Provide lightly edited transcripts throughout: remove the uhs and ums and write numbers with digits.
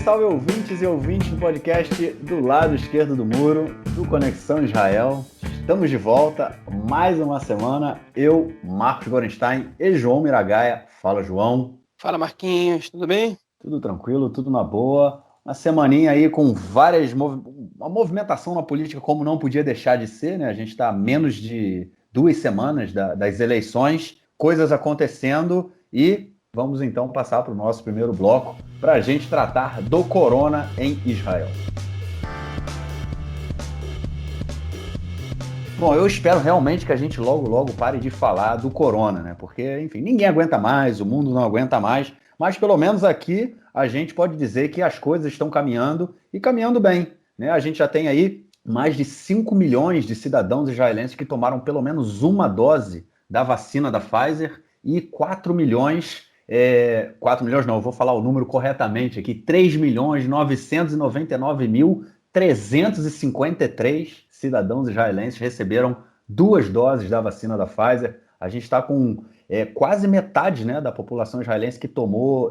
salve ouvintes e ouvintes do podcast do lado esquerdo do muro, do Conexão Israel. Estamos de volta, mais uma semana. Eu, Marcos Gorenstein e João Miragaia. Fala, João. Fala, Marquinhos, tudo bem? Tudo tranquilo, tudo na boa. Uma semaninha aí com uma movimentação na política como não podia deixar de ser, né? A gente está a menos de 2 semanas das eleições, coisas acontecendo e vamos então passar para o nosso primeiro bloco para a gente tratar do corona em Israel. Bom, eu espero realmente que a gente logo pare de falar do corona, né? Porque, enfim, ninguém aguenta mais, o mundo não aguenta mais, mas pelo menos aqui a gente pode dizer que as coisas estão caminhando e caminhando bem, né? A gente já tem aí mais de 5 milhões de cidadãos israelenses que tomaram pelo menos uma dose da vacina da Pfizer e 4 milhões, 4 milhões não, eu vou falar o número corretamente aqui, 3.999.353 cidadãos israelenses receberam 2 doses da vacina da Pfizer. A gente está com quase metade, né, da população israelense que tomou,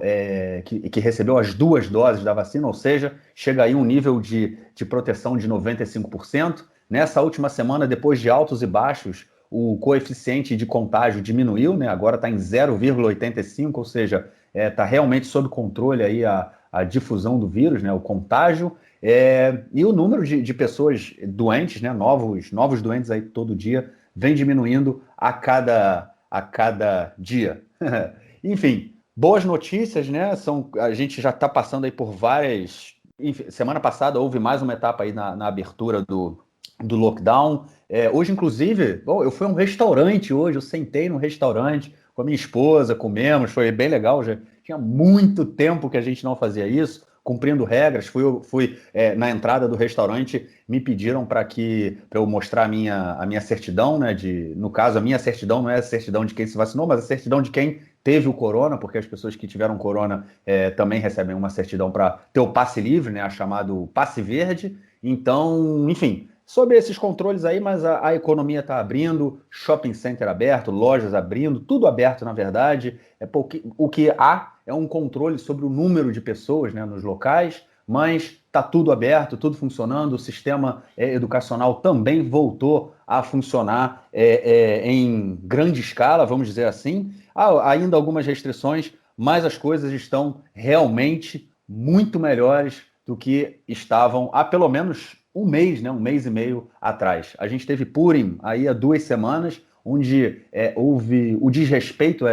que recebeu as 2 doses da vacina, ou seja, chega aí um nível de proteção de 95%. Nessa última semana, depois de altos e baixos, o coeficiente de contágio diminuiu, né, agora está em 0,85, ou seja, está realmente sob controle aí a difusão do vírus, né, o contágio. E o número de pessoas doentes, né, novos doentes aí todo dia, vem diminuindo a cada dia. Enfim, boas notícias, né? A gente já está passando aí por várias. Enfim, semana passada houve mais uma etapa aí na abertura do lockdown. Hoje, inclusive, eu fui a um restaurante hoje, eu sentei num restaurante com a minha esposa, comemos, foi bem legal. Já tinha muito tempo que a gente não fazia isso, cumprindo regras. Fui na entrada do restaurante, me pediram para eu mostrar a minha certidão, né? No caso, a minha certidão não é a certidão de quem se vacinou, mas a certidão de quem teve o corona, porque as pessoas que tiveram corona também recebem uma certidão para ter o passe livre, né? Chamado passe verde. Então, enfim, sobre esses controles aí, mas a economia está abrindo, shopping center aberto, lojas abrindo, tudo aberto, na verdade. O que há é um controle sobre o número de pessoas, né, nos locais, mas está tudo aberto, tudo funcionando, o sistema educacional também voltou a funcionar em grande escala, vamos dizer assim. Há ainda algumas restrições, mas as coisas estão realmente muito melhores do que estavam há pelo menos um mês, né, um mês e meio atrás. A gente teve Purim aí há 2 semanas, onde houve o desrespeito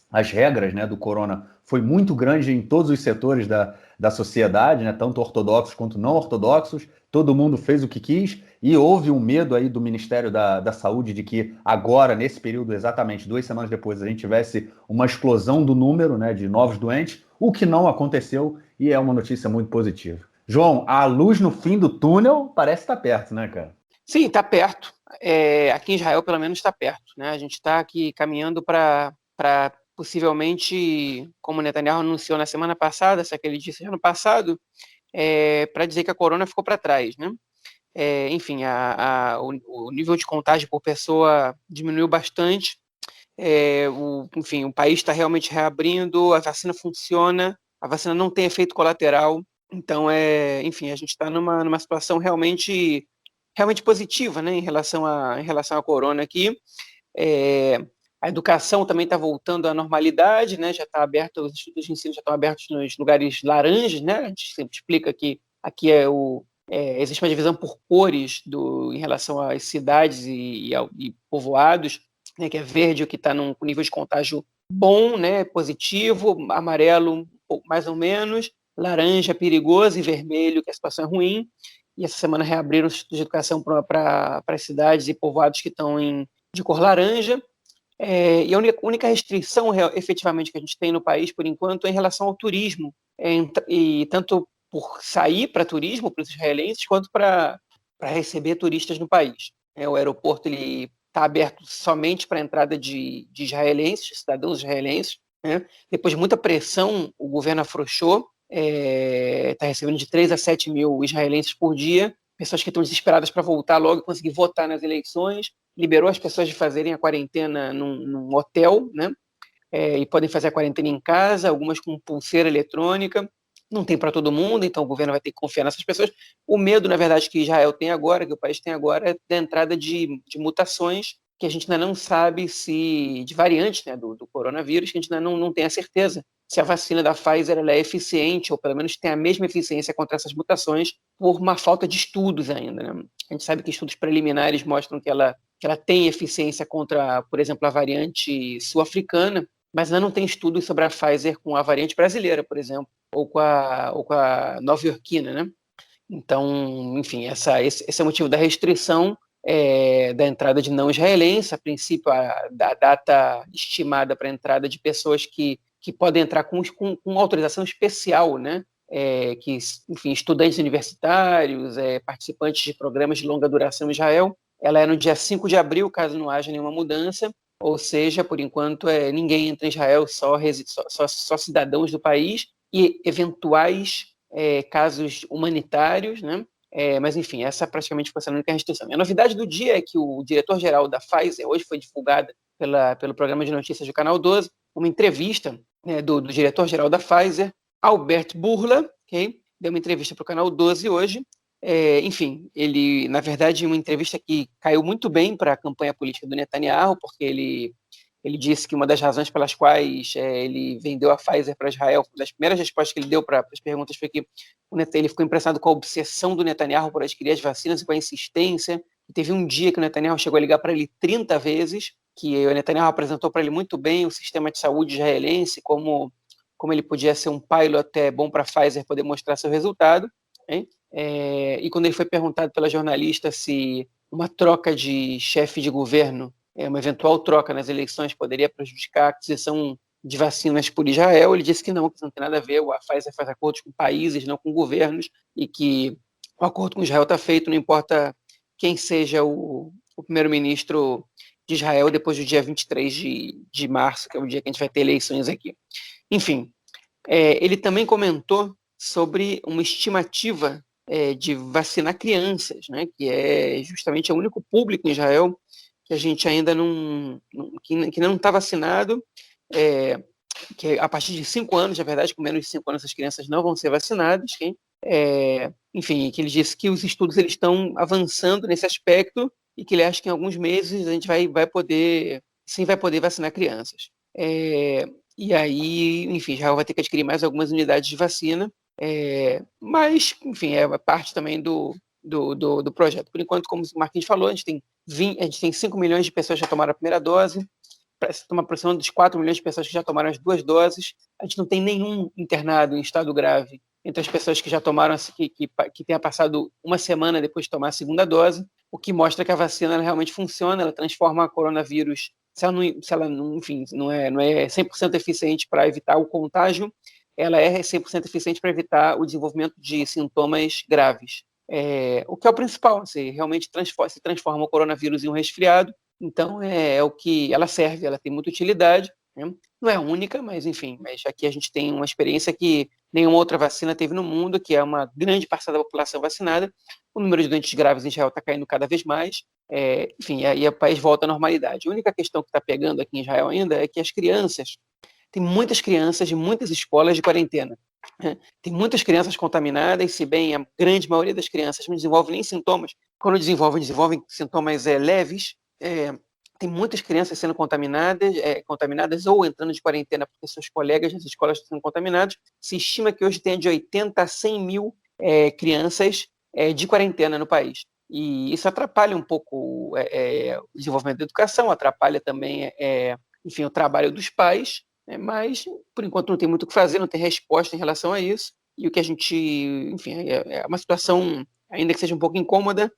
às regras, né, do corona foi muito grande em todos os setores da sociedade, né, tanto ortodoxos quanto não ortodoxos. Todo mundo fez o que quis e houve um medo aí do Ministério da Saúde de que agora, nesse período, exatamente 2 semanas depois, a gente tivesse uma explosão do número, né, de novos doentes, o que não aconteceu e é uma notícia muito positiva. João, a luz no fim do túnel parece estar perto, né, cara? Sim, está perto. Aqui em Israel, pelo menos, está perto, né? A gente está aqui caminhando para possivelmente, como o Netanyahu anunciou na semana passada, se aquele disse ano passado, para dizer que a corona ficou para trás, né? Enfim, o nível de contágio por pessoa diminuiu bastante. Enfim, o país está realmente reabrindo, a vacina funciona, a vacina não tem efeito colateral. Então, enfim, a gente está numa situação realmente positiva, né, em relação à corona aqui. A educação também está voltando à normalidade, né, já está aberto, os institutos de ensino já estão abertos nos lugares laranjas, né, a gente sempre explica que aqui existe uma divisão por cores em relação às cidades e povoados, né, que é verde o que está num nível de contágio bom, né, positivo, amarelo um pouco mais ou menos, laranja perigoso e vermelho que a situação é ruim. E essa semana reabriram os institutos de educação para as cidades e povoados que estão de cor laranja. E a única restrição efetivamente que a gente tem no país, por enquanto, é em relação ao turismo, e tanto por sair para turismo, para os israelenses, quanto para receber turistas no país. O aeroporto está aberto somente para a entrada de israelenses, cidadãos israelenses, né? Depois de muita pressão, o governo afrouxou, está recebendo de 3 a 7 mil israelenses por dia, pessoas que estão desesperadas para voltar logo e conseguir votar nas eleições, liberou as pessoas de fazerem a quarentena num hotel, né? E podem fazer a quarentena em casa, algumas com pulseira eletrônica. não tem para todo mundo, então o governo vai ter que confiar nessas pessoas. O medo, na verdade, que Israel tem agora, que o país tem agora, é da entrada de mutações que a gente ainda não sabe se, de variantes, né, do coronavírus, que a gente ainda não tem a certeza se a vacina da Pfizer ela é eficiente, ou pelo menos tem a mesma eficiência contra essas mutações, por uma falta de estudos ainda, né? A gente sabe que estudos preliminares mostram que ela tem eficiência contra, por exemplo, a variante sul-africana, mas ainda não tem estudos sobre a Pfizer com a variante brasileira, por exemplo, ou com a nova-iorquina, né? Então, enfim, esse é o motivo da restrição da entrada de não israelenses. A princípio, a data estimada para a entrada de pessoas que podem entrar com autorização especial, né? Que, enfim, estudantes universitários, participantes de programas de longa duração em Israel, ela é no dia 5 de abril, caso não haja nenhuma mudança, ou seja, por enquanto, ninguém entra em Israel, só cidadãos do país e eventuais casos humanitários, né? Mas, enfim, essa praticamente foi a única restrição. E a novidade do dia é que o diretor-geral da Pfizer, hoje foi divulgada pelo programa de notícias do Canal 12, uma entrevista, né, do diretor-geral da Pfizer, Albert Bourla, okay? Deu uma entrevista para o Canal 12 hoje. Enfim, ele, na verdade, uma entrevista que caiu muito bem para a campanha política do Netanyahu, porque ele disse que uma das razões pelas quais ele vendeu a Pfizer para Israel, uma das primeiras respostas que ele deu para as perguntas foi que ele ficou impressionado com a obsessão do Netanyahu por adquirir as vacinas e com a insistência. E teve um dia que o Netanyahu chegou a ligar para ele 30 vezes, que o Netanyahu apresentou para ele muito bem o sistema de saúde israelense, como ele podia ser um pilot bom para a Pfizer poder mostrar seu resultado. Hein? E quando ele foi perguntado pela jornalista se uma troca de chefe de governo, uma eventual troca nas eleições poderia prejudicar a aquisição de vacinas por Israel, ele disse que não tem nada a ver, a Pfizer faz acordos com países, não com governos, e que o acordo com Israel está feito, não importa quem seja o primeiro-ministro de Israel depois do dia 23 de março, que é o dia que a gente vai ter eleições aqui. Enfim, ele também comentou sobre uma estimativa de vacinar crianças, né, que é justamente o único público em Israel que a gente ainda que não está vacinado, que a partir de 5 anos, na verdade, com menos de 5 anos, as crianças não vão ser vacinadas. Enfim, que ele disse que os estudos eles estão avançando nesse aspecto e que ele acha que em alguns meses a gente vai poder vacinar crianças. E aí, enfim, já vai ter que adquirir mais algumas unidades de vacina, mas, enfim, é parte também do projeto. Por enquanto, como o Marquinhos falou, a gente tem 5 milhões de pessoas que já tomaram a primeira dose, uma aproximação dos 4 milhões de pessoas que já tomaram as 2 doses. A gente não tem nenhum internado em estado grave entre as pessoas que já tomaram, que tenha passado uma semana depois de tomar a segunda dose, o que mostra que a vacina ela realmente funciona, ela transforma o coronavírus, se ela não, enfim, não é 100% eficiente para evitar o contágio, ela é 100% eficiente para evitar o desenvolvimento de sintomas graves. O que é o principal, se realmente se transforma o coronavírus em um resfriado, então é o que ela serve, ela tem muita utilidade, né? Não é a única, mas enfim, mas aqui a gente tem uma experiência que nenhuma outra vacina teve no mundo, que é uma grande parcela da população vacinada, o número de doentes graves em Israel está caindo cada vez mais, enfim, aí o país volta à normalidade. A única questão que está pegando aqui em Israel ainda é que as crianças, tem muitas crianças de muitas escolas de quarentena. Tem muitas crianças contaminadas, se bem a grande maioria das crianças não desenvolve nem sintomas. Quando desenvolvem sintomas leves. Tem muitas crianças sendo contaminadas ou entrando de quarentena porque seus colegas nas escolas estão sendo contaminados. Se estima que hoje tem de 80 a 100 mil crianças de quarentena no país. E isso atrapalha um pouco o desenvolvimento da educação, atrapalha também, enfim, o trabalho dos pais, mas, por enquanto, não tem muito o que fazer, não tem resposta em relação a isso. E o que a gente, enfim, é uma situação, ainda que seja um pouco incômoda,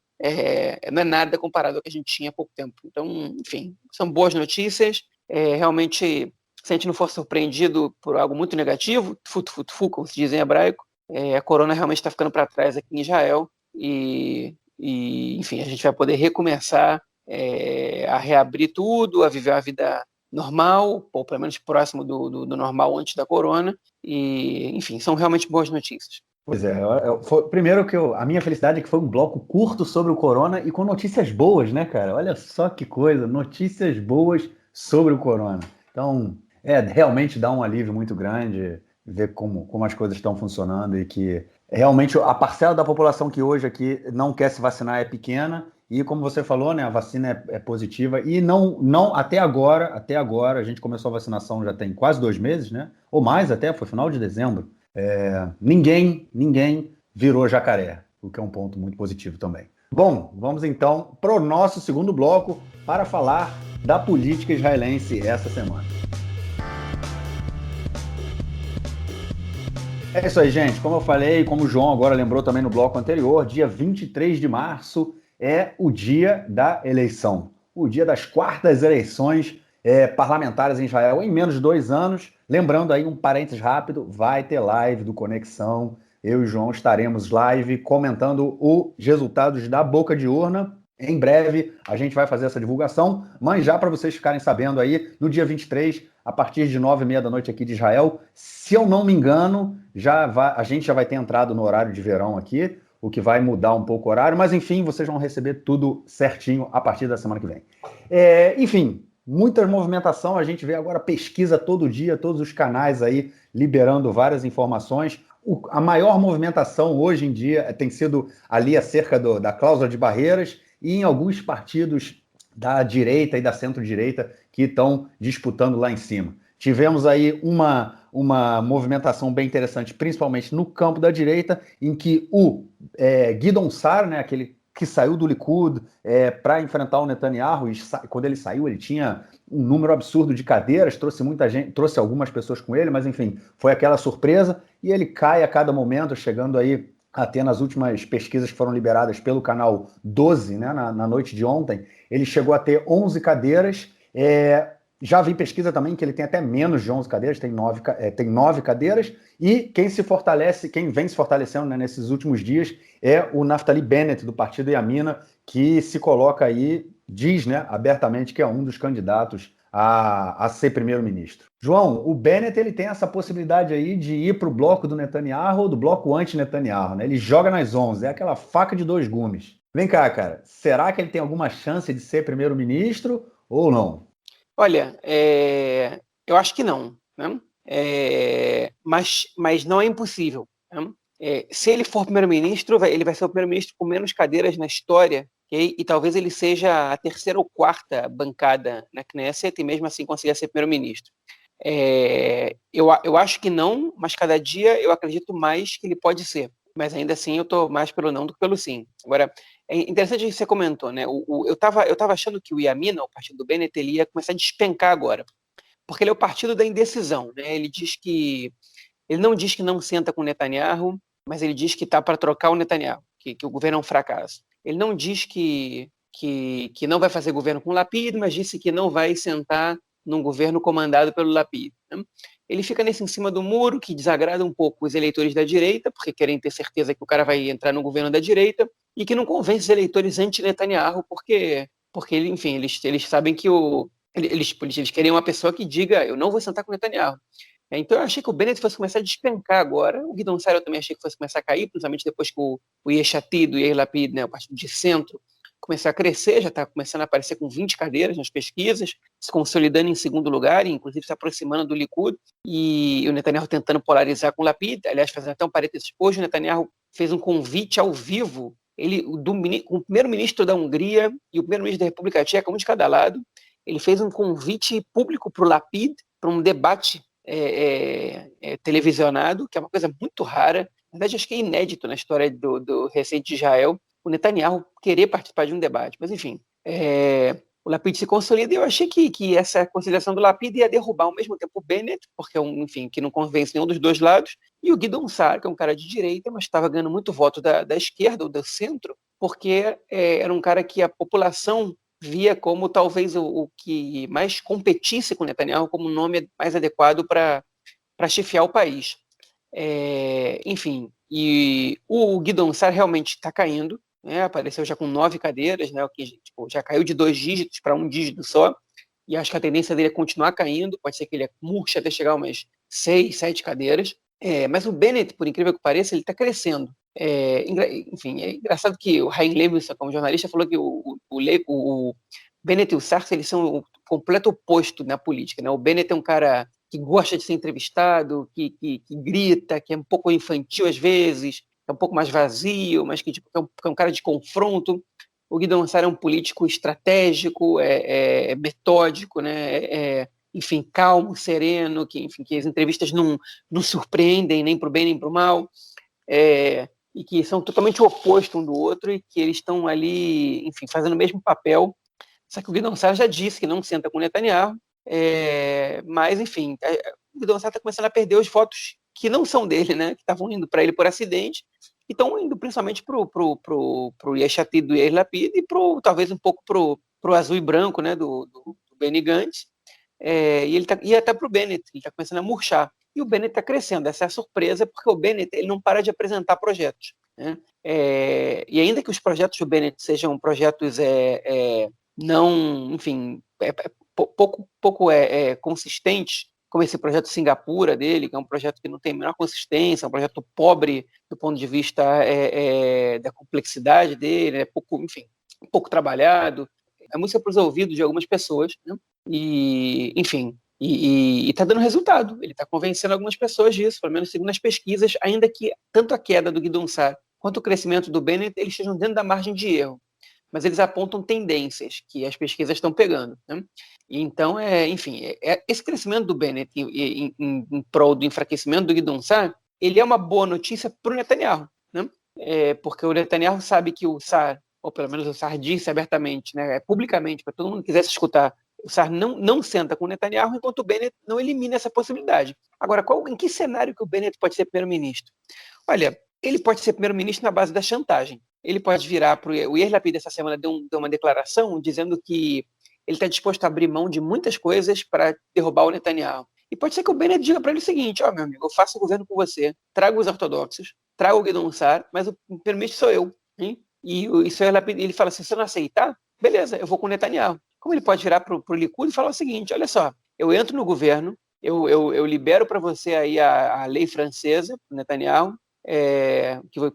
não é nada comparado ao que a gente tinha há pouco tempo. Então, enfim, são boas notícias. Realmente, se a gente não for surpreendido por algo muito negativo, como se diz em hebraico, a corona realmente está ficando para trás aqui em Israel e, enfim, a gente vai poder recomeçar a reabrir tudo, a viver uma vida normal, ou pelo menos próximo do normal antes da corona, e, enfim, são realmente boas notícias. Pois primeiro a minha felicidade é que foi um bloco curto sobre o corona e com notícias boas, né, cara? Olha só que coisa, notícias boas sobre o corona. Então, realmente dá um alívio muito grande. ver como as coisas estão funcionando e que realmente a parcela da população que hoje aqui não quer se vacinar é pequena e, como você falou, né, a vacina é positiva e não até agora, a gente começou a vacinação já tem quase 2 meses, né? Ou mais até, foi final de dezembro. Ninguém virou jacaré, o que é um ponto muito positivo também. Bom, vamos então para o nosso segundo bloco para falar da política israelense essa semana. É isso aí, gente. Como eu falei, como o João agora lembrou também no bloco anterior, dia 23 de março é o dia da eleição. O dia das quartas eleições parlamentares em Israel em menos de 2 anos. Lembrando aí um parênteses rápido, vai ter live do Conexão. Eu e o João estaremos live comentando os resultados da boca de urna. Em breve a gente vai fazer essa divulgação, mas já para vocês ficarem sabendo aí, no dia 23, a partir de 9h30 da noite aqui de Israel, se eu não me engano, a gente já vai ter entrado no horário de verão aqui, o que vai mudar um pouco o horário, mas enfim, vocês vão receber tudo certinho a partir da semana que vem. Enfim, muita movimentação, a gente vê agora pesquisa todo dia, todos os canais aí liberando várias informações. A maior movimentação hoje em dia tem sido ali acerca da cláusula de barreiras e em alguns partidos da direita e da centro-direita que estão disputando lá em cima. Tivemos aí uma movimentação bem interessante, principalmente no campo da direita, em que o Gideon Sa'ar, né, aquele que saiu do Likud para enfrentar o Netanyahu, e quando ele saiu ele tinha um número absurdo de cadeiras, trouxe muita gente, trouxe algumas pessoas com ele, mas enfim, foi aquela surpresa, e ele cai a cada momento, chegando aí até nas últimas pesquisas que foram liberadas pelo canal 12, né, na noite de ontem, ele chegou a ter 11 cadeiras. Já vi pesquisa também que ele tem até menos de 11 cadeiras, tem 9 cadeiras, e quem vem se fortalecendo, né, nesses últimos dias é o Naftali Bennett, do partido Yamina, que se coloca aí, diz, né, abertamente que é um dos candidatos a ser primeiro-ministro. João, o Bennett ele tem essa possibilidade aí de ir para o bloco do Netanyahu ou do bloco anti-Netanyahu, né? Ele joga nas 11, é aquela faca de dois gumes. Vem cá, cara, será que ele tem alguma chance de ser primeiro-ministro ou não? Olha, eu acho que não, né? Mas não é impossível, né? Se ele for primeiro-ministro, ele vai ser o primeiro-ministro com menos cadeiras na história, okay? E talvez ele seja a terceira ou quarta bancada na Knesset e mesmo assim consiga ser primeiro-ministro. Eu acho que não, mas cada dia eu acredito mais que ele pode ser. Mas ainda assim eu estou mais pelo não do que pelo sim. Agora, é interessante o que você comentou, né? Eu tava achando que o Yamina, o partido do Bennett, ele ia começar a despencar agora, porque ele é o partido da indecisão, né? Ele não diz que não senta com o Netanyahu, mas ele diz que está para trocar o Netanyahu, que o governo é um fracasso. Ele não diz que não vai fazer governo com o Lapid, mas disse que não vai sentar num governo comandado pelo Lapid, né? Ele fica nesse em cima do muro, que desagrada um pouco os eleitores da direita, porque querem ter certeza que o cara vai entrar no governo da direita, e que não convence os eleitores anti-Netanyahu, porque enfim, eles sabem que eles querem uma pessoa que diga, eu não vou sentar com o Netanyahu. Então eu achei que o Bennett fosse começar a despencar agora, o Gideon Sa'ar eu também achei que fosse começar a cair, principalmente depois que o Yesh Atid, o Yair Lapid, né, o partido de centro, começar a crescer, já está começando a aparecer com 20 cadeiras nas pesquisas, se consolidando em segundo lugar, e inclusive se aproximando do Likud, e o Netanyahu tentando polarizar com o Lapid. Aliás, fazendo até um parênteses, hoje o Netanyahu fez um convite ao vivo, o primeiro-ministro da Hungria e o primeiro-ministro da República Tcheca, um de cada lado, ele fez um convite público para o Lapid, para um debate televisionado, que é uma coisa muito rara, na verdade acho que é inédito na história do recente de Israel, o Netanyahu querer participar de um debate. Mas, enfim, o Lapid se consolida e eu achei que essa conciliação do Lapid ia derrubar ao mesmo tempo o Bennett, porque, enfim, que não convence nenhum dos dois lados, e o Gideon Sa'ar, que é um cara de direita, mas estava ganhando muito voto da esquerda ou do centro, porque era um cara que a população via como talvez o que mais competisse com o Netanyahu como um nome mais adequado para chefiar o país. Enfim, e o Gideon Sa'ar realmente está caindo, né? Apareceu já com 9 cadeiras, né? O que tipo, já caiu de 2 dígitos para 1 dígito só, e acho que a tendência dele é continuar caindo, pode ser que ele murche até chegar a umas 6, 7 cadeiras, mas o Bennett, por incrível que pareça, ele está crescendo. Enfim, é engraçado que o Chaim Levinson, como jornalista, falou que o Bennett e o Sa'ar, eles são o completo oposto na política, né? O Bennett é um cara que gosta de ser entrevistado, que grita, que é um pouco infantil às vezes, que é um pouco mais vazio, mas que, tipo, é um cara de confronto. O Guido Ansari é um político estratégico, metódico, né? Enfim, calmo, sereno, que as entrevistas não surpreendem nem para o bem nem para o mal, e que são totalmente o oposto um do outro e que eles estão ali, enfim, fazendo o mesmo papel. Só que o Guido Ansari já disse que não senta com o Netanyahu, mas, enfim, o Guido Ansari está começando a perder os votos que não são dele, né? Que estavam indo para ele por acidente, e estão indo principalmente para o Yesh Atid do Yair Lapid e talvez um pouco para o azul e branco, né? Do Benny Gantz, e até para o Bennett, ele está começando a murchar. E o Bennett está crescendo, essa é a surpresa, porque o Bennett ele não para de apresentar projetos, né? E ainda que os projetos do Bennett sejam projetos não, enfim, pouco consistentes, como esse projeto Singapura dele, que é um projeto que não tem a menor consistência, é um projeto pobre do ponto de vista da complexidade dele, pouco trabalhado, é música para os ouvidos de algumas pessoas, né? E, enfim, e está dando resultado. Ele está convencendo algumas pessoas disso, pelo menos segundo as pesquisas, ainda que tanto a queda do Guidon Sar quanto o crescimento do Bennett eles estejam dentro da margem de erro, mas eles apontam tendências que as pesquisas estão pegando, né? Então, esse crescimento do Bennett em prol do enfraquecimento do Guidon Sar, ele é uma boa notícia para o Netanyahu, né? Porque o Netanyahu sabe que o Sar, ou pelo menos o Sar disse abertamente, né, publicamente, para todo mundo que quisesse escutar, o Sar não senta com o Netanyahu enquanto o Bennett não elimina essa possibilidade. Agora, em que cenário que o Bennett pode ser primeiro-ministro? Olha, ele pode ser primeiro-ministro na base da chantagem. Ele pode virar para o Yair Lapid essa semana deu uma declaração dizendo que ele está disposto a abrir mão de muitas coisas para derrubar o Netanyahu. E pode ser que o Bennett diga para ele o seguinte: meu amigo, eu faço o governo com você, trago os ortodoxos, trago o Guidon Sar, mas o primeiro-ministro sou eu. Hein? E o Yair Lapid, ele fala assim: se você não aceitar, beleza, eu vou com o Netanyahu. Como ele pode virar para o Likud e falar o seguinte: olha só, eu entro no governo, eu libero para você aí a lei francesa, o Netanyahu,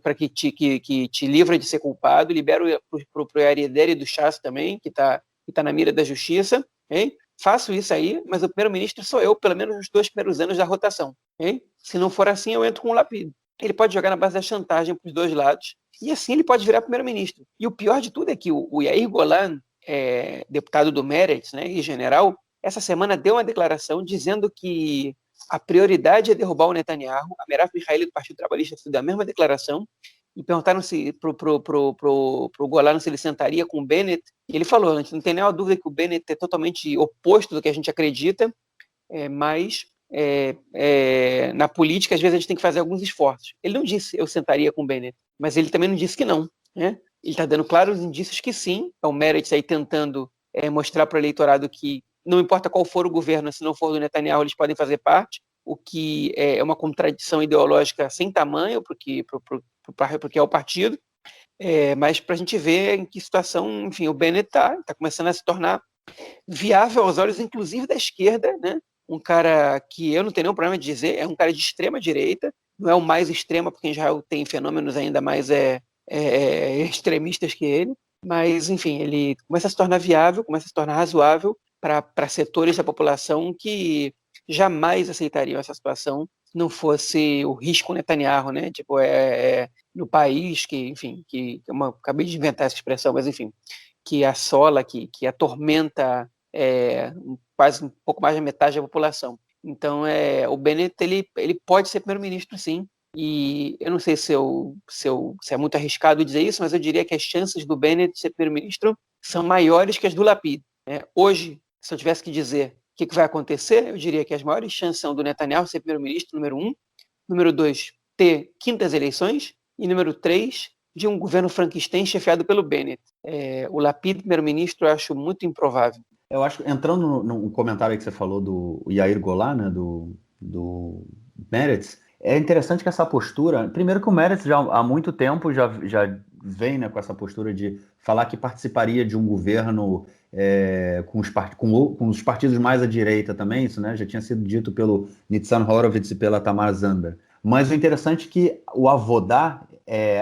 para que te livra de ser culpado, libero para o Ariadne do Chas também, que está na mira da justiça, hein? Faço isso aí, mas o primeiro-ministro sou eu, pelo menos nos 2 primeiros anos da rotação. Hein? Se não for assim, eu entro com o Lapid. Ele pode jogar na base da chantagem para os dois lados, e assim ele pode virar primeiro-ministro. E o pior de tudo é que o Yair Golan, deputado do Meretz, né, e general, essa semana deu uma declaração dizendo que a prioridade é derrubar o Netanyahu. A Merav Mihaeli do Partido Trabalhista fez a mesma declaração, e perguntaram pro Golan se ele sentaria com o Bennett, e ele falou: a gente não tem nenhuma dúvida que o Bennett é totalmente oposto do que a gente acredita, mas na política às vezes a gente tem que fazer alguns esforços. Ele não disse eu sentaria com o Bennett, mas ele também não disse que não, né? Ele está dando claros indícios que sim. É o Meretz aí tentando mostrar para o eleitorado que não importa qual for o governo, se não for do Netanyahu, eles podem fazer parte, o que é uma contradição ideológica sem tamanho, porque é o partido, mas para a gente ver em que situação, enfim, o Bennett está começando a se tornar viável aos olhos, inclusive da esquerda, né? Um cara que eu não tenho nenhum problema de dizer, é um cara de extrema direita, não é o mais extremo, porque em Israel tem fenômenos ainda mais extremistas que ele, mas, enfim, ele começa a se tornar viável, começa a se tornar razoável para setores da população que jamais aceitariam essa situação se não fosse o risco Netanyahu, né? Tipo, no país que, enfim, acabei de inventar essa expressão, mas, enfim, que assola, que atormenta quase um pouco mais da metade da população. Então, o Bennett ele pode ser primeiro-ministro, sim. E eu não sei se é muito arriscado dizer isso, mas eu diria que as chances do Bennett ser primeiro-ministro são maiores que as do Lapid. Hoje, se eu tivesse que dizer o que vai acontecer, eu diria que as maiores chances são do Netanyahu ser primeiro-ministro, número 1. Número 2, ter quintas eleições. E número 3, de um governo Frankenstein chefiado pelo Bennett. O Lapid, primeiro-ministro, eu acho muito improvável. Eu acho, entrando no comentário que você falou do Yair Golan, né, do Meretz, é interessante que essa postura, primeiro que o Meretz já há muito tempo já vem, né, com essa postura de falar que participaria de um governo com os partidos mais à direita também, isso, né, já tinha sido dito pelo Nitzan Horowitz e pela Tamar Zander. Mas o interessante é que o Avodá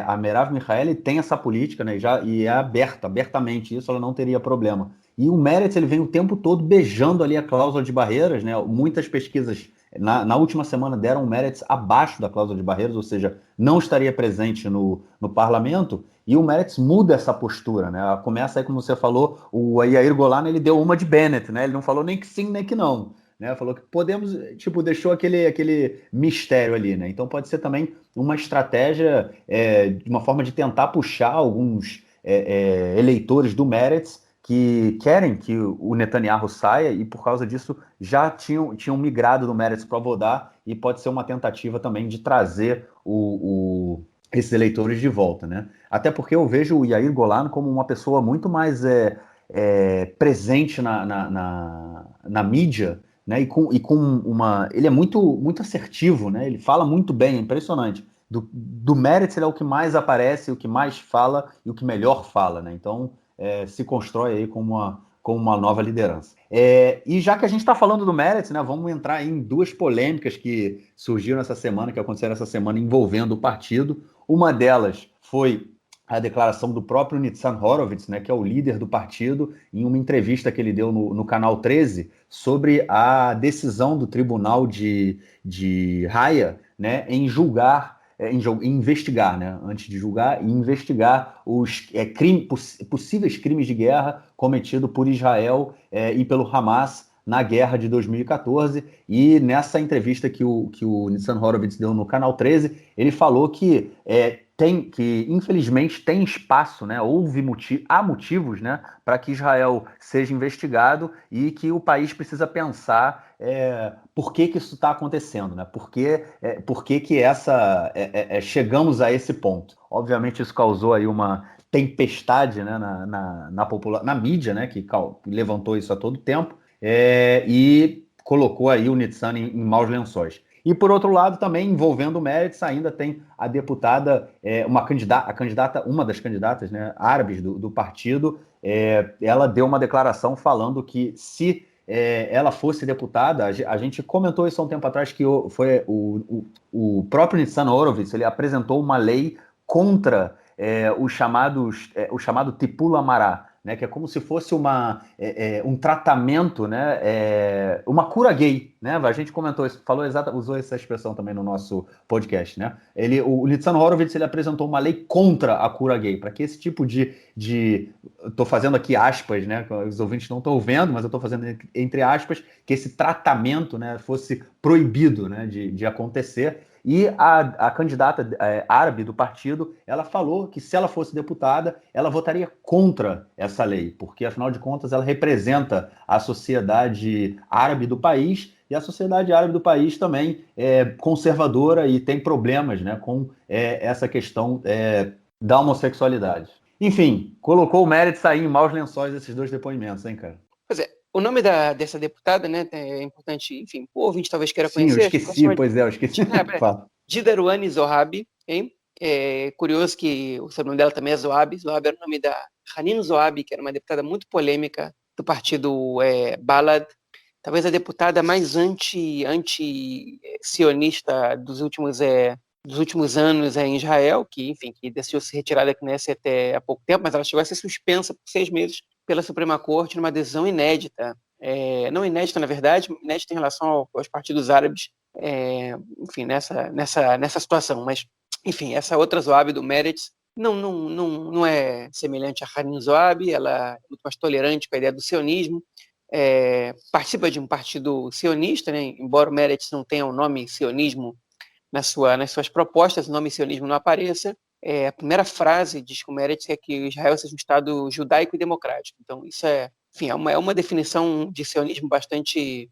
a Merav Michaeli tem essa política, né, e é abertamente isso, ela não teria problema. E o Meretz, ele vem o tempo todo beijando ali a cláusula de barreiras, né? Muitas pesquisas na última semana deram o Meretz abaixo da cláusula de barreiras, ou seja, não estaria presente no parlamento, e o Meretz muda essa postura, né? Começa aí, como você falou, o Yair Golan, ele deu uma de Bennett, né? Ele não falou nem que sim, nem que não. Né, falou que podemos, tipo, deixou aquele mistério ali, né? Então pode ser também uma estratégia, de uma forma de tentar puxar alguns eleitores do Meretz que querem que o Netanyahu saia e por causa disso já tinham migrado do Meretz para votar, e pode ser uma tentativa também de trazer esses eleitores de volta, né? Até porque eu vejo o Yair Golan como uma pessoa muito mais presente na mídia, né? E com ele é muito assertivo, né? Ele fala muito bem, é impressionante. Do Meretz, ele é o que mais aparece, o que mais fala e o que melhor fala, né? Então, se constrói aí como uma nova liderança. E já que a gente está falando do Meretz, né, vamos entrar em duas polêmicas que surgiram essa semana, que aconteceram essa semana envolvendo o partido. Uma delas foi a declaração do próprio Nitzan Horowitz, né, que é o líder do partido, em uma entrevista que ele deu no Canal 13, sobre a decisão do Tribunal de Haia, né, em julgar, em investigar, né, antes de julgar, em investigar os possíveis crimes de guerra cometidos por Israel e pelo Hamas na guerra de 2014. E nessa entrevista que o Nitzan Horowitz deu no Canal 13, ele falou que infelizmente tem espaço, né? Há motivos, né, para que Israel seja investigado, e que o país precisa pensar por que isso está acontecendo, né? Por que chegamos a esse ponto. Obviamente isso causou aí uma tempestade, né, na mídia, né, que levantou isso a todo tempo, e colocou aí o Nitzan em maus lençóis. E, por outro lado, também envolvendo o Meretz, ainda tem a deputada, uma das candidatas, né, árabes do partido. Ela deu uma declaração falando que, se ela fosse deputada, a gente comentou isso há um tempo atrás, que foi o próprio Nitzan Horowitz, ele apresentou uma lei contra o chamado Tipul Amará, né, que é como se fosse um tratamento, né, uma cura gay, né? A gente comentou isso, usou essa expressão também no nosso podcast, né? O Nitzan Horowitz, ele apresentou uma lei contra a cura gay, para que esse tipo estou fazendo aqui aspas, né? Os ouvintes não estão vendo, mas eu estou fazendo entre aspas, que esse tratamento, né, fosse proibido, né, de acontecer. E a candidata árabe do partido, ela falou que, se ela fosse deputada, ela votaria contra essa lei, porque, afinal de contas, ela representa a sociedade árabe do país, e a sociedade árabe do país também é conservadora e tem problemas, né, com essa questão da homossexualidade. Enfim, colocou o Meretz aí em maus lençóis esses dois depoimentos, hein, cara? Pois é, o nome dessa deputada, né, é importante, enfim, o ouvinte talvez queira Sim, eu conhecer. esqueci, eu esqueci. Fala. Didaruani Zohabi, hein? É curioso que o sobrenome dela também é Zohabi. Zohabi era o nome da Hanin Zohabi, que era uma deputada muito polêmica do partido Balad, talvez a deputada mais anti-sionista dos últimos anos em Israel, que, enfim, que decidiu se retirar da Knesset há pouco tempo, mas ela chegou a ser suspensa por 6 meses pela Suprema Corte numa decisão inédita. Não inédita, na verdade, inédita em relação aos partidos árabes, enfim, nessa situação. Mas, enfim, essa outra Zoabi do Meretz não é semelhante a Hanin Zoabi, ela é muito mais tolerante com a ideia do sionismo, participa de um partido sionista, né? Embora o Meretz não tenha o nome sionismo nas suas propostas, o nome sionismo não apareça. A primeira frase diz que o Meretz é que Israel seja um Estado judaico e democrático. Então, isso enfim, é uma definição de sionismo bastante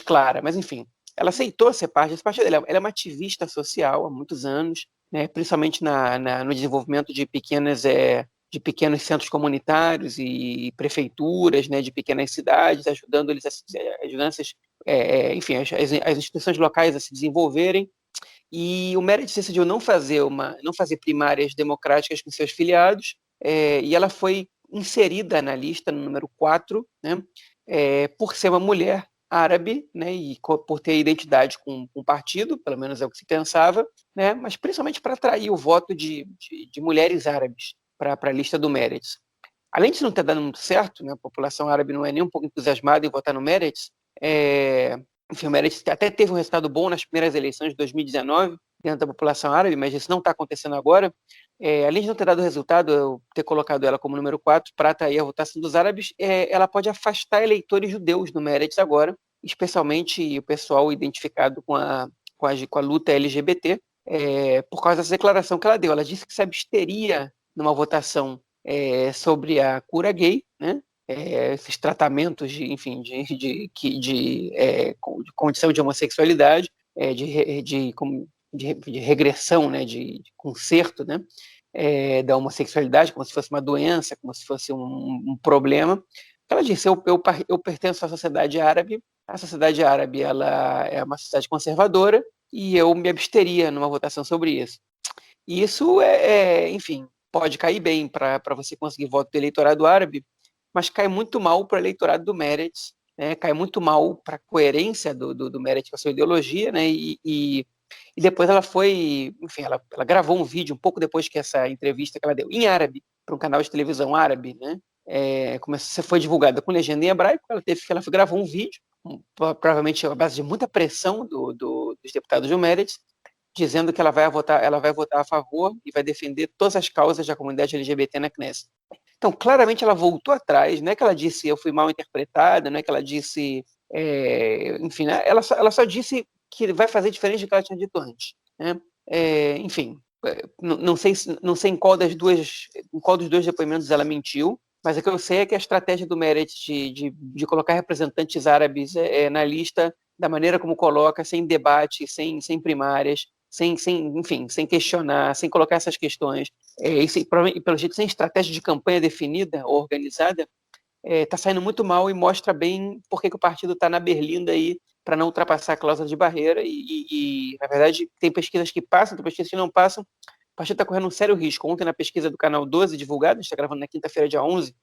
clara. Mas, enfim, ela aceitou ser parte desse partido. Ela é uma ativista social há muitos anos, né, principalmente no desenvolvimento de pequenos centros comunitários e prefeituras, né, de pequenas cidades, ajudando enfim, as instituições locais a se desenvolverem. E o Meretz decidiu não fazer primárias democráticas com seus filiados, e ela foi inserida na lista, no número 4, né, por ser uma mulher, árabe, né, e por ter identidade com o partido, pelo menos é o que se pensava, né, mas principalmente para atrair o voto de mulheres árabes para a lista do Meretz. Além de não ter dado muito certo, né, a população árabe não é nem um pouco entusiasmada em votar no Meretz, enfim, o Meretz até teve um resultado bom nas primeiras eleições de 2019, dentro da população árabe, mas isso não está acontecendo agora. Além de não ter dado resultado, eu ter colocado ela como número 4 para atrair a votação dos árabes, ela pode afastar eleitores judeus do Meretz agora, especialmente o pessoal identificado com a luta LGBT, por causa dessa declaração que ela deu. Ela disse que se absteria numa votação sobre a cura gay, né? Esses tratamentos de condição de homossexualidade, de regressão, né? de conserto, né? Da homossexualidade, como se fosse uma doença, como se fosse um problema. Ela disse: eu pertenço à sociedade árabe. A sociedade árabe ela é uma sociedade conservadora e eu me absteria numa votação sobre isso. E isso enfim, pode cair bem para você conseguir voto do eleitorado árabe, mas cai muito mal para o eleitorado do Meretz, né? Cai muito mal para a coerência do Meretz com a sua ideologia, né? E depois ela foi, enfim, ela gravou um vídeo um pouco depois que essa entrevista que ela deu em árabe para um canal de televisão árabe, né? Foi divulgada com legenda em hebraico. Ela gravou um vídeo, provavelmente à base de muita pressão dos deputados do Meretz, dizendo que ela vai votar a favor e vai defender todas as causas da comunidade LGBT na Knesset. Então, claramente ela voltou atrás, não é que ela disse eu fui mal interpretada, não é que ela disse, enfim, né? ela só disse que vai fazer diferente do que ela tinha dito antes, né? Enfim, não sei em qual dos dois depoimentos ela mentiu, mas o que eu sei é que a estratégia do Meretz de colocar representantes árabes na lista, da maneira como coloca, sem debate, sem primárias, enfim, sem questionar, sem colocar essas questões, e pelo jeito sem estratégia de campanha definida ou organizada, está saindo muito mal e mostra bem por que o partido está na berlinda aí para não ultrapassar a cláusula de barreira e, na verdade, tem pesquisas que passam, tem pesquisas que não passam. O partido está correndo um sério risco. Ontem, na pesquisa do Canal 12, divulgada, a gente está gravando na quinta-feira, dia 11,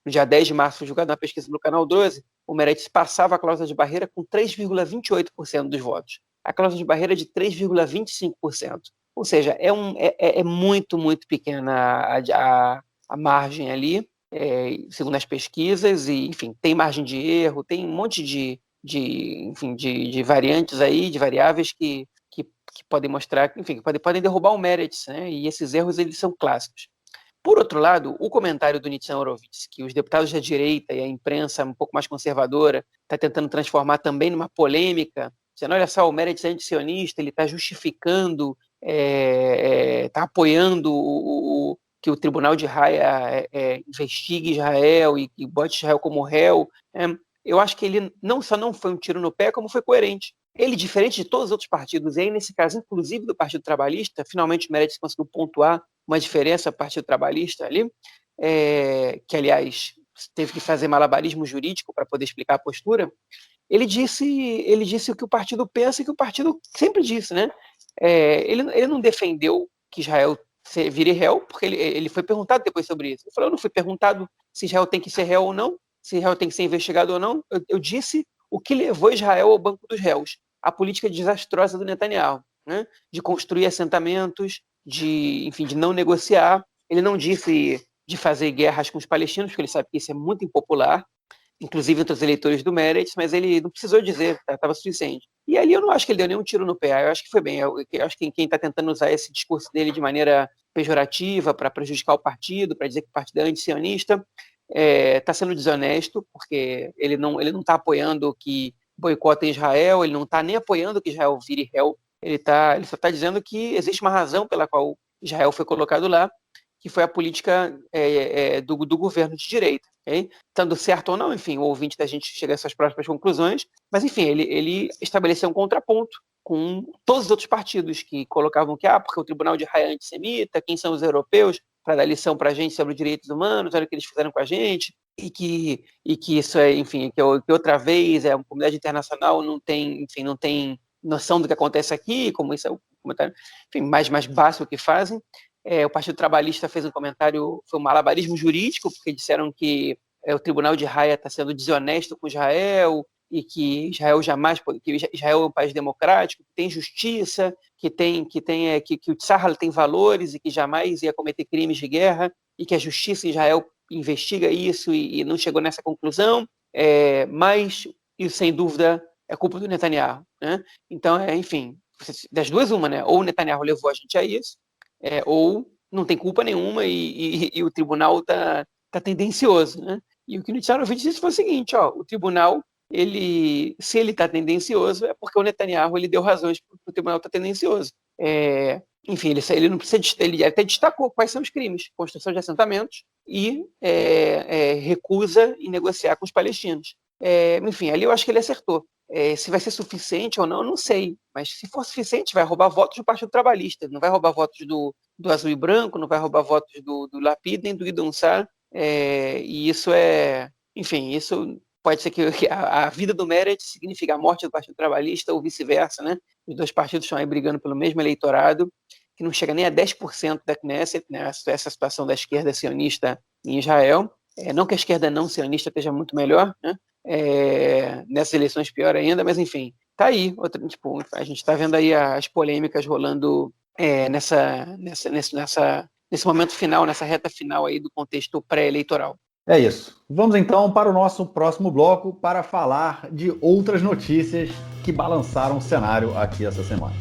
no dia 10 de março, foi divulgada uma pesquisa do Canal 12, o Meretz passava a cláusula de barreira com 3,28% dos votos. A cláusula de barreira é de 3,25%. Ou seja, é muito, muito pequena a margem ali, segundo as pesquisas, e, enfim, tem margem de erro, tem um monte de variantes aí, de variáveis que podem mostrar, enfim, que podem derrubar o Meretz, né? E esses erros eles são clássicos. Por outro lado, o comentário do Nitzan Horowitz, que os deputados da direita e a imprensa um pouco mais conservadora está tentando transformar também numa polêmica, dizendo, olha só, o Meretz é antisionista, ele está justificando, está apoiando que o Tribunal de Haia investigue Israel e bote Israel como réu. Eu acho que ele não só não foi um tiro no pé, como foi coerente. Ele, diferente de todos os outros partidos, e aí nesse caso, inclusive do Partido Trabalhista, finalmente o Meretz conseguiu pontuar uma diferença do Partido Trabalhista ali, que, aliás, teve que fazer malabarismo jurídico para poder explicar a postura. Ele disse o que o partido pensa e que o partido sempre disse, né? Ele não defendeu que Israel vire réu, porque ele foi perguntado depois sobre isso. Ele falou, eu não fui perguntado se Israel tem que ser réu ou não, se Israel tem que ser investigado ou não. Eu disse o que levou Israel ao banco dos réus, a política desastrosa do Netanyahu, né? De construir assentamentos, de não negociar. Ele não disse de fazer guerras com os palestinos, porque ele sabe que isso é muito impopular, inclusive entre os eleitores do Meretz, mas ele não precisou dizer, estava suficiente. E ali eu não acho que ele deu nenhum tiro no pé, eu acho que foi bem. Eu acho que quem está tentando usar esse discurso dele de maneira pejorativa para prejudicar o partido, para dizer que o partido é antisionista, está sendo desonesto, porque ele não está apoiando que boicotem Israel, ele não está nem apoiando que Israel vire réu, ele só está dizendo que existe uma razão pela qual Israel foi colocado lá, que foi a política do governo de direita. Okay? Estando certo ou não, enfim, o ouvinte da gente chega a essas próprias conclusões, mas, enfim, ele estabeleceu um contraponto com todos os outros partidos que colocavam que, porque o Tribunal de Haia é antissemita, quem são os europeus para dar lição para a gente sobre os direitos humanos, olha o que eles fizeram com a gente, e que isso enfim, que outra vez a comunidade internacional não tem noção do que acontece aqui, como isso é um comentário, enfim, mais básico que fazem. O Partido Trabalhista fez um comentário, foi um malabarismo jurídico, porque disseram que o Tribunal de Haia está sendo desonesto com Israel e que Israel jamais, que Israel é um país democrático, que tem justiça, que o Tzahal tem valores e que jamais ia cometer crimes de guerra, e que a justiça em Israel investiga isso e não chegou nessa conclusão, mas isso, sem dúvida, é culpa do Netanyahu, né? Então, enfim, das duas uma, né? Ou o Netanyahu levou a gente a isso, ou não tem culpa nenhuma e o tribunal está tendencioso, né? E o que o Nitzharovich disse foi o seguinte, o tribunal, se ele está tendencioso, é porque o Netanyahu ele deu razões para o tribunal estar tendencioso. Enfim, ele não precisa, ele até destacou quais são os crimes: construção de assentamentos e recusa em negociar com os palestinos. Enfim, ali eu acho que ele acertou. Se vai ser suficiente ou não, eu não sei. Mas se for suficiente, vai roubar votos do Partido Trabalhista. Não vai roubar votos do Azul e Branco, não vai roubar votos do Lapid, nem do Guidon Sar. E isso enfim, isso pode ser que a vida do Meretz signifique a morte do Partido Trabalhista ou vice-versa, né? Os dois partidos estão aí brigando pelo mesmo eleitorado, que não chega nem a 10% da Knesset, né? Essa situação da esquerda sionista em Israel. Não que a esquerda não sionista esteja muito melhor, né? Nessas eleições pior ainda, mas enfim, tá aí. A gente está vendo aí as polêmicas rolando nesse momento final, nessa reta final aí do contexto pré-eleitoral. É isso. Vamos então para o nosso próximo bloco para falar de outras notícias que balançaram o cenário aqui essa semana.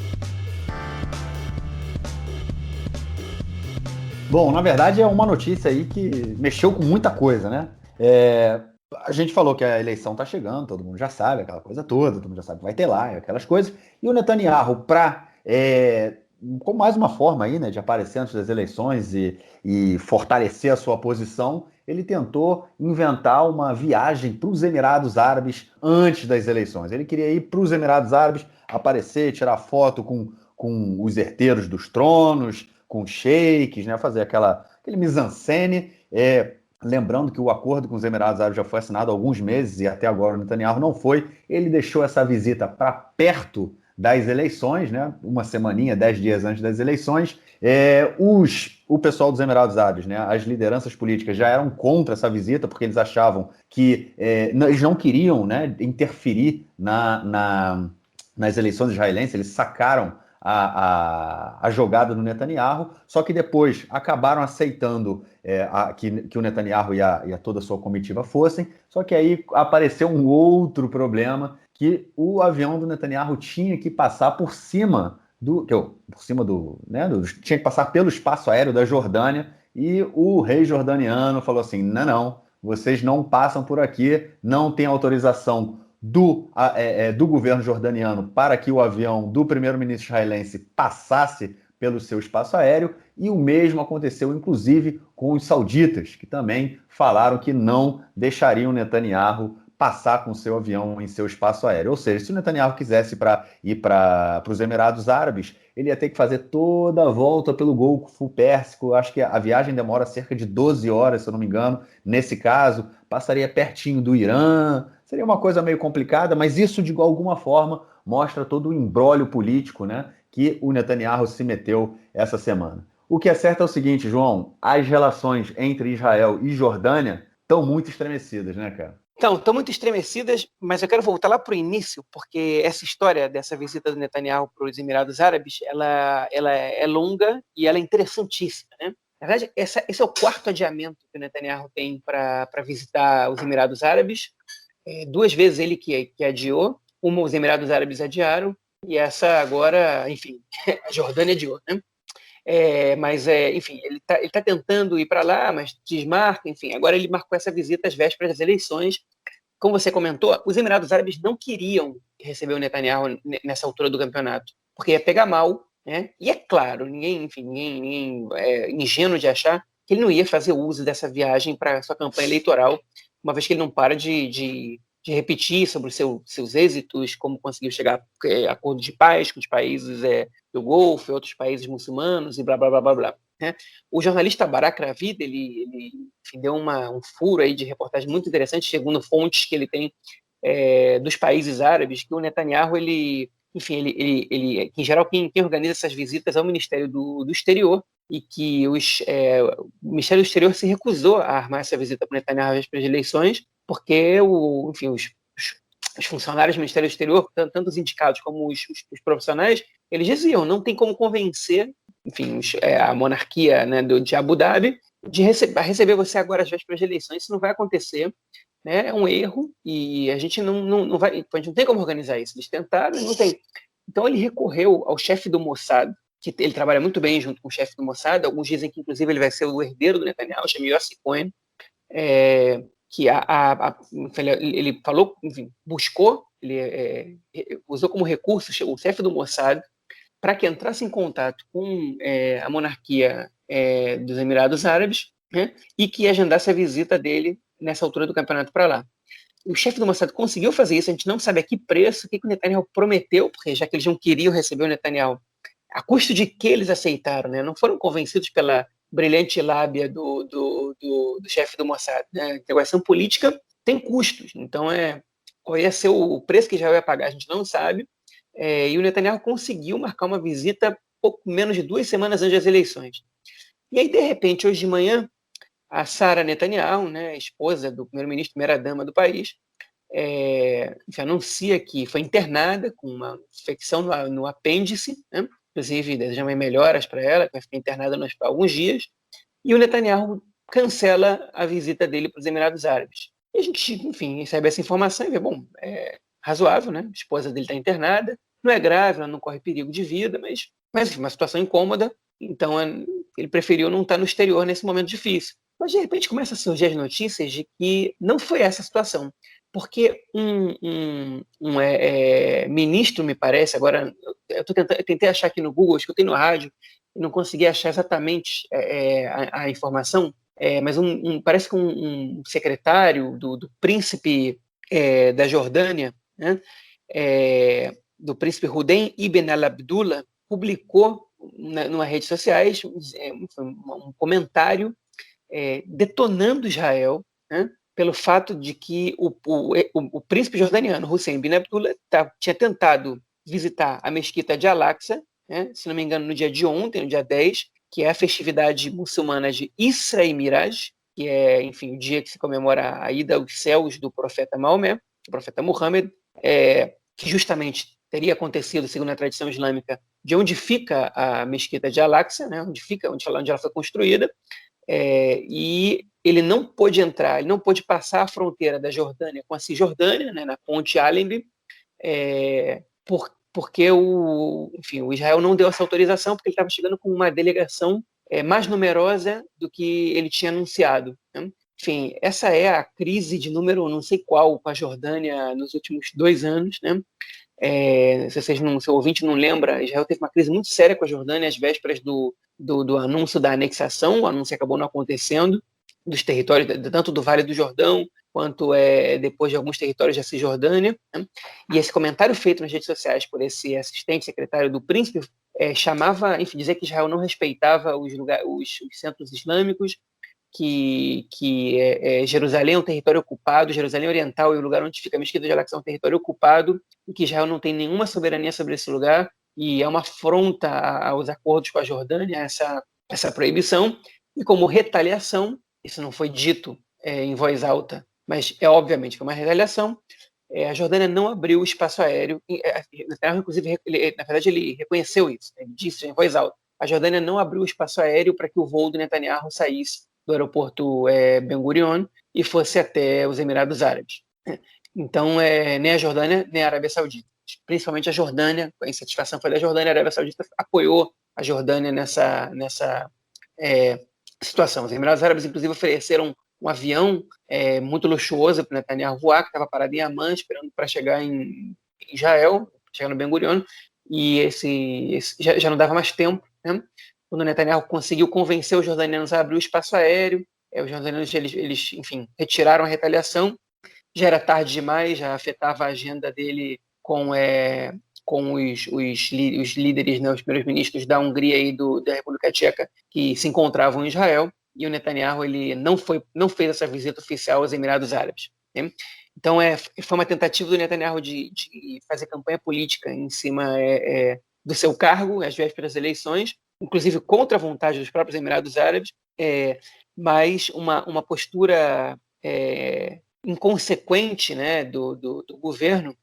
Bom, na verdade é uma notícia aí que mexeu com muita coisa, né? A gente falou que a eleição está chegando, todo mundo já sabe, aquela coisa toda, todo mundo já sabe que vai ter lá, aquelas coisas. E o Netanyahu, com mais uma forma aí, né, de aparecer antes das eleições e fortalecer a sua posição, ele tentou inventar uma viagem para os Emirados Árabes antes das eleições. Ele queria ir para os Emirados Árabes, aparecer, tirar foto com os herdeiros dos tronos, com sheiks, né, fazer aquele mise-en-scène. Lembrando que o acordo com os Emirados Árabes já foi assinado há alguns meses e até agora o Netanyahu não foi. Ele deixou essa visita para perto das eleições, né? Uma semaninha, 10 dias antes das eleições. O pessoal dos Emirados Árabes, né? As lideranças políticas já eram contra essa visita, porque eles achavam que eles não queriam, né, interferir nas eleições israelenses. Eles sacaram a jogada do Netanyahu, só que depois acabaram aceitando que o Netanyahu e a toda a sua comitiva fossem, só que aí apareceu um outro problema, que o avião do Netanyahu tinha que passar por cima tinha que passar pelo espaço aéreo da Jordânia, e o rei jordaniano falou assim, não, vocês não passam por aqui, não tem autorização do governo jordaniano para que o avião do primeiro-ministro israelense passasse pelo seu espaço aéreo, e o mesmo aconteceu, inclusive, com os sauditas, que também falaram que não deixariam Netanyahu passar com o seu avião em seu espaço aéreo. Ou seja, se o Netanyahu quisesse ir para os Emirados Árabes, ele ia ter que fazer toda a volta pelo Golfo Pérsico. Acho que a viagem demora cerca de 12 horas, se eu não me engano. Nesse caso, passaria pertinho do Irã. Seria uma coisa meio complicada, mas isso, de alguma forma, mostra todo o imbróglio político, né, que o Netanyahu se meteu essa semana. O que é certo é o seguinte, João, as relações entre Israel e Jordânia estão muito estremecidas, né, cara? Então, estão muito estremecidas, mas eu quero voltar lá para o início, porque essa história dessa visita do Netanyahu para os Emirados Árabes, ela é longa e ela é interessantíssima, né? Na verdade, esse é o quarto adiamento que o Netanyahu tem para visitar os Emirados Árabes. 2 vezes ele que adiou, uma os Emirados Árabes adiaram, e essa agora, enfim, a Jordânia adiou, né? Enfim, ele tá tentando ir para lá, mas desmarca, enfim. Agora ele marcou essa visita às vésperas das eleições. Como você comentou, os Emirados Árabes não queriam receber o Netanyahu nessa altura do campeonato, porque ia pegar mal, né? E é claro, ninguém é ingênuo de achar que ele não ia fazer uso dessa viagem para sua campanha eleitoral, uma vez que ele não para de repetir sobre os seus êxitos, como conseguiu chegar a acordo de paz com os países do Golfo, outros países muçulmanos e blá, blá, blá, blá, blá. Né? O jornalista Barak Ravid, ele deu um furo aí de reportagem muito interessante, segundo fontes que ele tem dos países árabes, que o Netanyahu, em geral, quem organiza essas visitas é o Ministério do Exterior, e que o Ministério do Exterior se recusou a armar essa visita para o Netanyahu às vésperas de eleições, porque os funcionários do Ministério do Exterior, tanto os indicados como os profissionais, eles diziam, não tem como convencer, enfim, a monarquia, né, de Abu Dhabi de receber você agora às vésperas de eleições. Isso não vai acontecer, né? É um erro e a gente não vai, a gente não tem como organizar isso. Eles tentaram e não tem. Então ele recorreu ao chefe do Mossad, que ele trabalha muito bem junto com o chefe do Mossad. Alguns dizem que inclusive ele vai ser o herdeiro do Netanyahu, chama Yossi Cohen, que ele falou, enfim, buscou, ele usou como recurso o chefe do Mossad para que entrasse em contato com a monarquia dos Emirados Árabes, né, e que agendasse a visita dele nessa altura do campeonato para lá. O chefe do Mossad conseguiu fazer isso, a gente não sabe a que preço, o que o Netanyahu prometeu, porque já que eles não queriam receber o Netanyahu, a custo de que eles aceitaram, né? Não foram convencidos pela brilhante lábia do chefe do Mossad. Né? A negociação política tem custos, então qual ia ser o preço que Israel ia pagar, a gente não sabe, e o Netanyahu conseguiu marcar uma visita pouco menos de 2 semanas antes das eleições. E aí, de repente, hoje de manhã, a Sara Netanyahu, né, esposa do primeiro-ministro, primeira-dama do país, anuncia que foi internada com uma infecção no apêndice, né? Inclusive desejamos melhoras para ela, que vai ficar internada por alguns dias, e o Netanyahu cancela a visita dele para os Emirados Árabes. E a gente, enfim, recebe essa informação e vê, bom, é razoável, né? A esposa dele está internada, não é grave, ela não corre perigo de vida, mas enfim, uma situação incômoda, então ele preferiu não estar no exterior nesse momento difícil. Mas, de repente, começa a surgir as notícias de que não foi essa a situação, porque um ministro, me parece, agora, eu tentei achar aqui no Google, escutei no rádio, e não consegui achar exatamente a informação, mas parece que um secretário do príncipe da Jordânia, né, do príncipe Hussein Ibn al-Abdullah, publicou nas redes sociais um comentário detonando Israel, né, pelo fato de que o príncipe jordaniano Hussein Ibn Abdullah tinha tentado visitar a mesquita de Al-Aqsa, né, se não me engano, no dia de ontem, no dia 10, que é a festividade muçulmana de Isra e Miraj, que é, enfim, o dia que se comemora a ida aos céus do profeta Maomé, do profeta Muhammad, que justamente teria acontecido, segundo a tradição islâmica, de onde fica a mesquita de Al-Aqsa, né, onde ela foi construída, e ele não pôde entrar, ele não pôde passar a fronteira da Jordânia com a Cisjordânia, né, na ponte Allenby, porque o Israel não deu essa autorização, porque ele estava chegando com uma delegação mais numerosa do que ele tinha anunciado. Né? Enfim, essa é a crise de número não sei qual com a Jordânia nos últimos 2 anos. Né? Se o ouvinte não lembra, Israel teve uma crise muito séria com a Jordânia às vésperas do anúncio da anexação. O anúncio acabou não acontecendo, dos territórios, tanto do Vale do Jordão, quanto depois de alguns territórios da Cisjordânia. Né? E esse comentário feito nas redes sociais por esse assistente secretário do príncipe chamava, enfim, dizer que Israel não respeitava os centros islâmicos, que Jerusalém é um território ocupado, Jerusalém Oriental é o lugar onde fica a mesquita de Al-Aqsa, é um território ocupado, e que Israel não tem nenhuma soberania sobre esse lugar, e é uma afronta aos acordos com a Jordânia, essa proibição, e como retaliação, isso não foi dito em voz alta, mas obviamente que é uma retaliação, a Jordânia não abriu o espaço aéreo, inclusive, na verdade, ele reconheceu isso, ele disse em voz alta, a Jordânia não abriu o espaço aéreo para que o voo do Netanyahu saísse do aeroporto Ben Gurion e fosse até os Emirados Árabes. Então, nem a Jordânia, nem a Arábia Saudita. Principalmente a Jordânia, a insatisfação foi da Jordânia, a Arábia Saudita apoiou a Jordânia nessa situação. Os Emirados Árabes, inclusive, ofereceram um avião muito luxuoso para o Netanyahu voar, que estava parado em Amman, esperando para chegar em Israel, chegar no Ben Gurion, e esse já não dava mais tempo, né? Quando o Netanyahu conseguiu convencer os jordanianos a abrir o espaço aéreo, os jordanianos, eles, enfim, retiraram a retaliação, já era tarde demais, já afetava a agenda dele com os líderes, né, os primeiros ministros da Hungria e da República Tcheca, que se encontravam em Israel, e o Netanyahu ele não fez essa visita oficial aos Emirados Árabes. Né? Então, foi uma tentativa do Netanyahu de fazer campanha política em cima do seu cargo, às vésperas das eleições, inclusive contra a vontade dos próprios Emirados Árabes, mas uma postura inconsequente, né, do governo,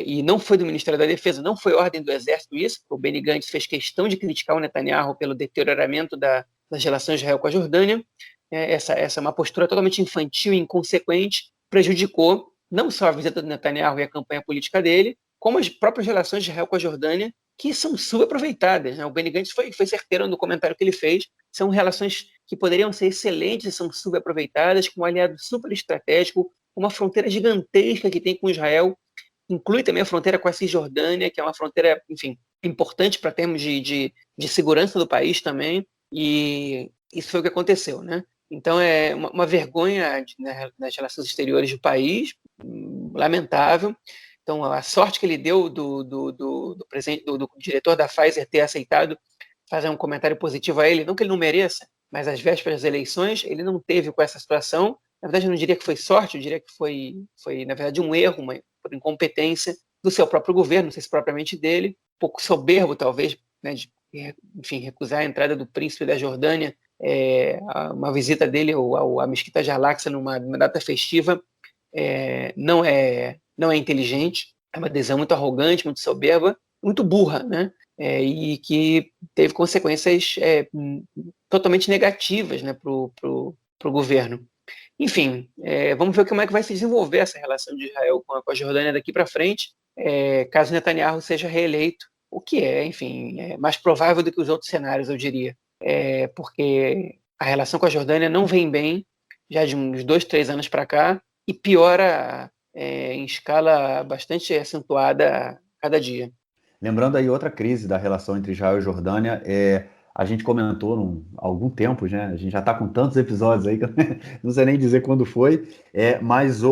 e não foi do Ministério da Defesa, não foi ordem do Exército isso. O Benny Gantz fez questão de criticar o Netanyahu pelo deterioramento das relações de Israel com a Jordânia. Essa é uma postura totalmente infantil e inconsequente, prejudicou não só a visita do Netanyahu e a campanha política dele, como as próprias relações de Israel com a Jordânia, que são subaproveitadas, né? O Benny Gantz foi certeiro no comentário que ele fez. São relações que poderiam ser excelentes e são subaproveitadas, com um aliado super estratégico, uma fronteira gigantesca que tem com Israel, inclui também a fronteira com a Cisjordânia, que é uma fronteira, enfim, importante para termos de segurança do país também, e isso foi o que aconteceu, né? Então é uma vergonha nas relações exteriores do país, lamentável. Então a sorte que ele deu do diretor da Pfizer ter aceitado fazer um comentário positivo a ele, não que ele não mereça, mas às vésperas das eleições ele não teve com essa situação. Na verdade, eu não diria que foi sorte, eu diria que foi na verdade, um erro, por incompetência do seu próprio governo, não sei se propriamente dele, um pouco soberbo, talvez, né, de, enfim, recusar a entrada do príncipe da Jordânia, uma visita dele à Mesquita de Al-Aqsa numa data festiva, não é inteligente, é uma adesão muito arrogante, muito soberba, muito burra, né? E que teve consequências totalmente negativas, né, para o governo. Enfim, vamos ver como é que vai se desenvolver essa relação de Israel com a Jordânia daqui para frente, caso Netanyahu seja reeleito, o que enfim, é mais provável do que os outros cenários, eu diria, porque a relação com a Jordânia não vem bem, já de uns 2, 3 anos para cá, e piora em escala bastante acentuada a cada dia. Lembrando aí outra crise da relação entre Israel e Jordânia, a gente comentou há algum tempo, né? A gente já está com tantos episódios aí que eu não sei nem dizer quando foi, mas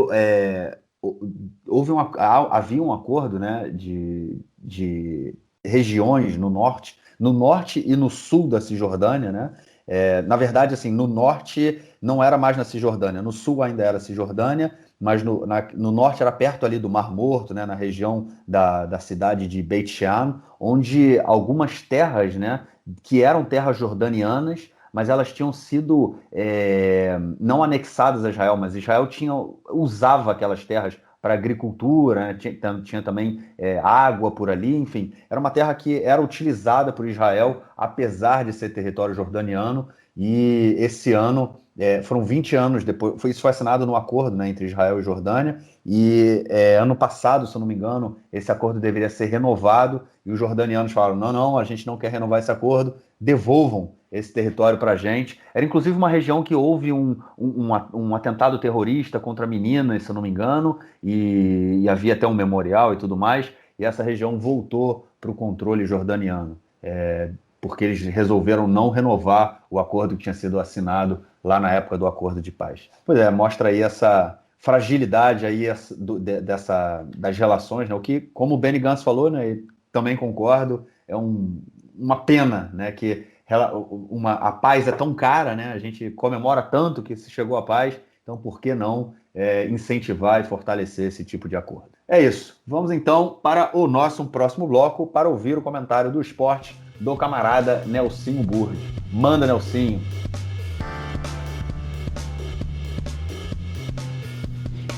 havia um acordo, né, de regiões no norte e no sul da Cisjordânia, né? Na verdade, assim, no norte não era mais na Cisjordânia, no sul ainda era Cisjordânia, mas no norte era perto ali do Mar Morto, né, na região da cidade de Beit Shean, onde algumas terras, né, que eram terras jordanianas, mas elas tinham sido não anexadas a Israel, mas Israel usava aquelas terras para agricultura, né? Tinha também água por ali, enfim, era uma terra que era utilizada por Israel, apesar de ser território jordaniano, e esse ano, foram 20 anos depois, isso foi assinado no acordo, né, entre Israel e Jordânia, e ano passado, se eu não me engano, esse acordo deveria ser renovado, e os jordanianos falaram, não, a gente não quer renovar esse acordo, devolvam esse território para a gente. Era inclusive uma região que houve um atentado terrorista contra meninas, se eu não me engano, e havia até um memorial e tudo mais, e essa região voltou para o controle jordaniano, porque eles resolveram não renovar o acordo que tinha sido assinado lá na época do acordo de paz. Pois mostra aí essa fragilidade aí das relações, né? O que, como o Benny Gantz falou, né, e também concordo, é uma pena, né, que a paz é tão cara, né? A gente comemora tanto que se chegou à paz, então por que não incentivar e fortalecer esse tipo de acordo? É isso. Vamos então para o nosso próximo bloco para ouvir o comentário do esporte do camarada Nelsinho Burri. Manda, Nelsinho!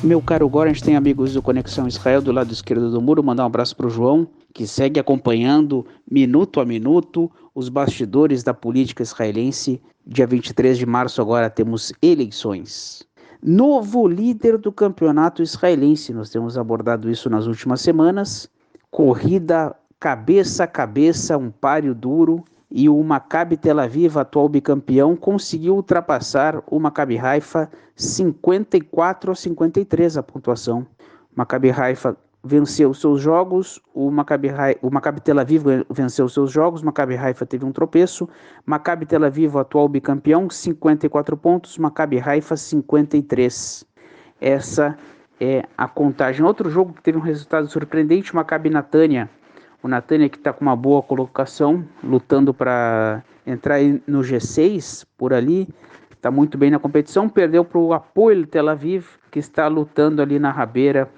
Meu caro Gorens, tem amigos do Conexão Israel do lado esquerdo do muro. Mandar um abraço para o João, que segue acompanhando minuto a minuto os bastidores da política israelense. Dia 23 de março agora temos eleições. Novo líder do campeonato israelense, nós temos abordado isso nas últimas semanas. Corrida cabeça a cabeça, um páreo duro, e o Maccabi Tel Aviv, atual bicampeão, conseguiu ultrapassar o Maccabi Haifa 54-53 a pontuação. O Maccabi Haifa venceu seus jogos, o Maccabi Tel Aviv venceu seus jogos, o Maccabi Haifa teve um tropeço. Maccabi Tel Aviv, atual bicampeão, 54 pontos, Maccabi Haifa 53. Essa é a contagem. Outro jogo que teve um resultado surpreendente, o Maccabi Natânia. O Natânia, que está com uma boa colocação, lutando para entrar no G6 por ali, está muito bem na competição, perdeu para o Hapoel Tel Aviv, que está lutando ali na rabeira,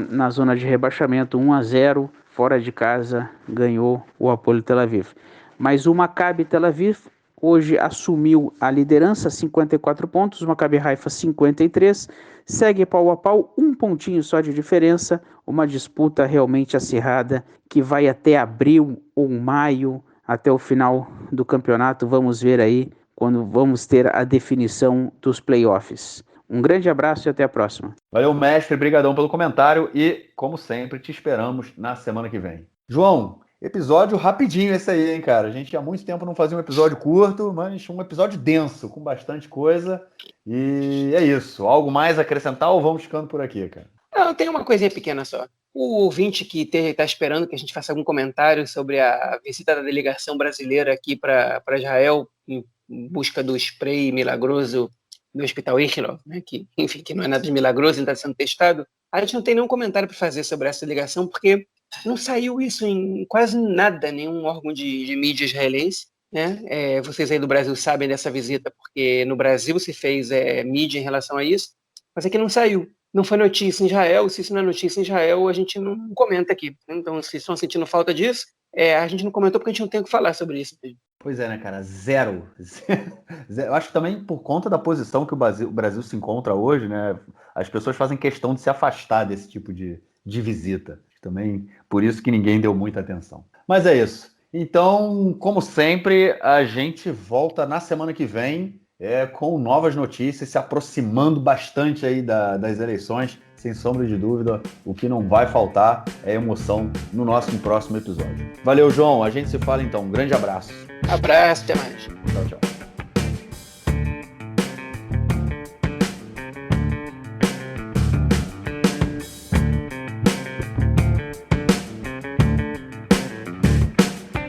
na zona de rebaixamento, 1-0, fora de casa, ganhou o Hapoel Tel Aviv. Mas o Maccabi Tel Aviv hoje assumiu a liderança, 54 pontos, o Maccabi Haifa 53, segue pau a pau, um pontinho só de diferença, uma disputa realmente acirrada que vai até abril ou maio, até o final do campeonato. Vamos ver aí quando vamos ter a definição dos playoffs. Um grande abraço e até a próxima. Valeu, mestre, brigadão pelo comentário e, como sempre, te esperamos na semana que vem. João, episódio rapidinho esse aí, hein, cara? A gente há muito tempo não fazia um episódio curto, mas um episódio denso, com bastante coisa. E é isso. Algo mais a acrescentar ou vamos ficando por aqui, cara? Não, tem uma coisinha pequena só. O ouvinte que está esperando que a gente faça algum comentário sobre a visita da delegação brasileira aqui para Israel, em busca do spray milagroso do Hospital Ichilov, né, que, enfim, que não é nada de milagroso, ele está sendo testado. A gente não tem nenhum comentário para fazer sobre essa delegação, porque não saiu isso em quase nada, nenhum órgão de mídia israelense. Né? Vocês aí do Brasil sabem dessa visita, porque no Brasil se fez mídia em relação a isso, mas aqui não saiu. Não foi notícia em Israel, se isso não é notícia em Israel, a gente não comenta aqui. Então, se estão sentindo falta disso, a gente não comentou porque a gente não tem o que falar sobre isso. Pois é, né, cara? Zero. Eu acho que também por conta da posição que o Brasil se encontra hoje, né? As pessoas fazem questão de se afastar desse tipo de visita. Também por isso que ninguém deu muita atenção. Mas é isso. Então, como sempre, a gente volta na semana que vem com novas notícias, se aproximando bastante aí das eleições. Sem sombra de dúvida, o que não vai faltar é emoção no nosso próximo episódio. Valeu, João. A gente se fala então. Um grande abraço. Abraço, até mais. Tchau, tchau.